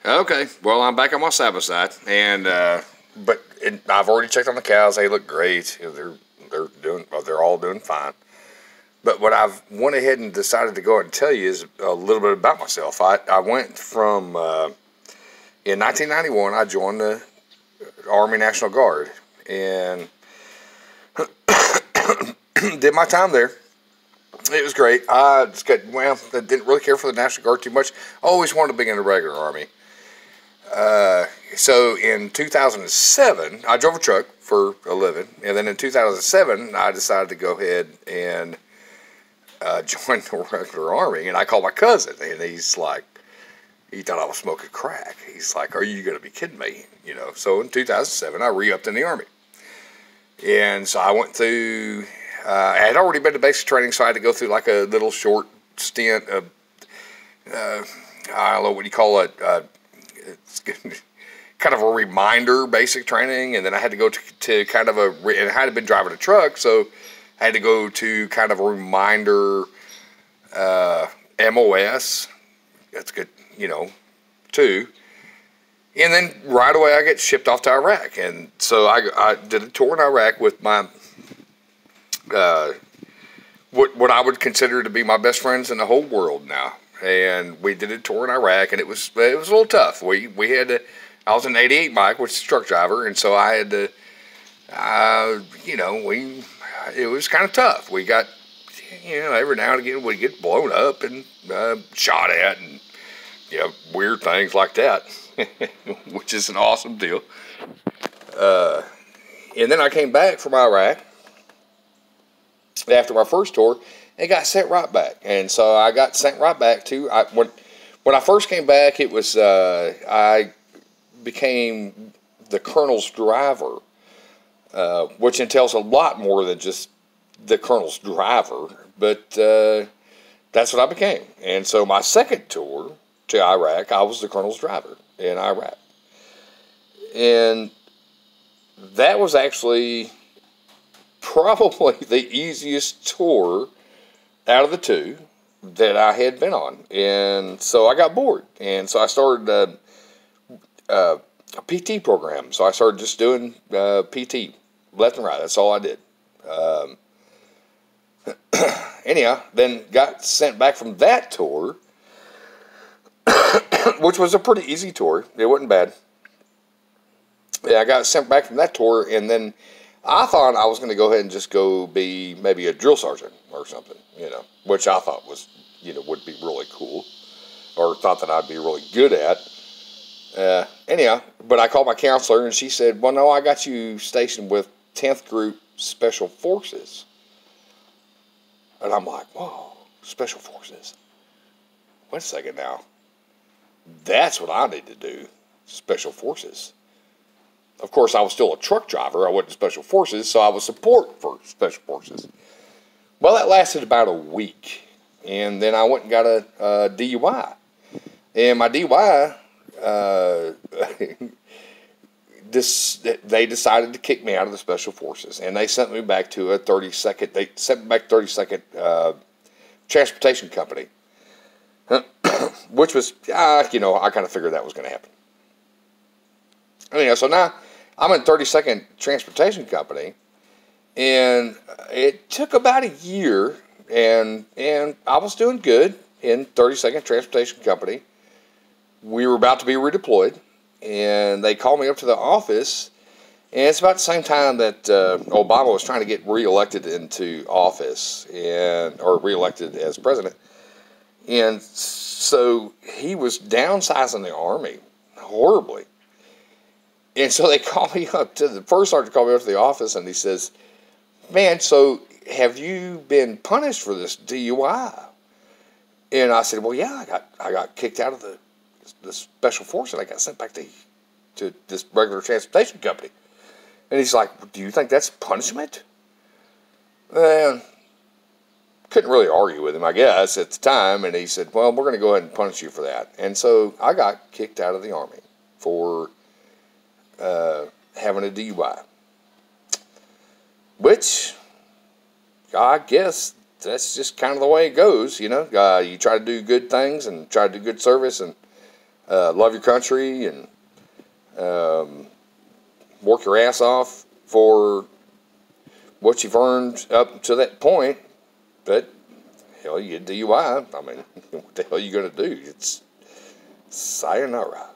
Okay, well, I'm back on my Sabbath side, and I've already checked on the cows. They look great. They're all doing fine. But what I've went ahead and decided to go ahead and tell you is a little bit about myself. I went from in 1991. I joined the Army National Guard and did my time there. It was great. I didn't really care for the National Guard too much. I always wanted to be in the regular Army. So in 2007, I drove a truck for a living, and then in 2007, I decided to go ahead and join the regular Army, and I called my cousin, and he's like, he thought I was smoking crack. He's like, "Are you going to be kidding me?" So in 2007, I re-upped in the Army, and so I went through, I had already been to basic training, so I had to go through like a little short stint of, I don't know what you call it, it's kind of a reminder basic training, and then I had to go to kind of and I had been driving a truck, so I had to go to kind of a reminder MOS. That's good, too. And then right away I get shipped off to Iraq, and so I did a tour in Iraq with my what I would consider to be my best friends in the whole world now. And we did a tour in Iraq, and it was a little tough. We had to. I was an '88 Mike, which is a truck driver, and so I had to. It was kind of tough. We got, every now and again we get blown up and shot at, and weird things like that, which is an awesome deal. And then I came back from Iraq after my first tour. It got sent right back, and so I got sent right back to. When I first came back, it was I became the colonel's driver, which entails a lot more than just the colonel's driver. But that's what I became, and so my second tour to Iraq, I was the colonel's driver in Iraq, and that was actually probably the easiest tour out of the two that I had been on. And so I got bored, and so I started a PT program. So I started just doing PT left and right. That's all I did. Anyhow, then got sent back from that tour, which was a pretty easy tour. It wasn't bad. Yeah, I got sent back from that tour, and then I thought I was going to go ahead and just go be maybe a drill sergeant or something, which I thought was, would be really cool, or thought that I'd be really good at. Anyhow, but I called my counselor, and she said, "Well, no, I got you stationed with 10th Group Special Forces." And I'm like, "Whoa, Special Forces? Wait a second now. That's what I need to do, Special Forces." Of course, I was still a truck driver. I wasn't Special Forces, so I was support for Special Forces. Well, that lasted about a week, and then I went and got a DUI. And my DUI, they decided to kick me out of the Special Forces, and they sent me back to a 30-second. They sent me back 30-second transportation company, which was, I kind of figured that was going to happen. So now I'm in 30-second transportation company, and it took about a year, and I was doing good in 30-second transportation company. We were about to be redeployed, and they called me up to the office, and it's about the same time that Obama was trying to get reelected into office, or reelected as president, and so he was downsizing the Army horribly. And so they called me up the first sergeant called me up to the office, and he says, "Man, so have you been punished for this DUI?" And I said, "Well, yeah, I got kicked out of the Special Force, and I got sent back to this regular transportation company." And he's like, "Do you think that's punishment?" And couldn't really argue with him, I guess, at the time. And he said, "Well, we're going to go ahead and punish you for that." And so I got kicked out of the Army for having a DUI, which I guess that's just kind of the way it goes, You try to do good things and try to do good service, and love your country and work your ass off for what you've earned up to that point. But hell, you get DUI. I mean, what the hell are you going to do? It's sayonara.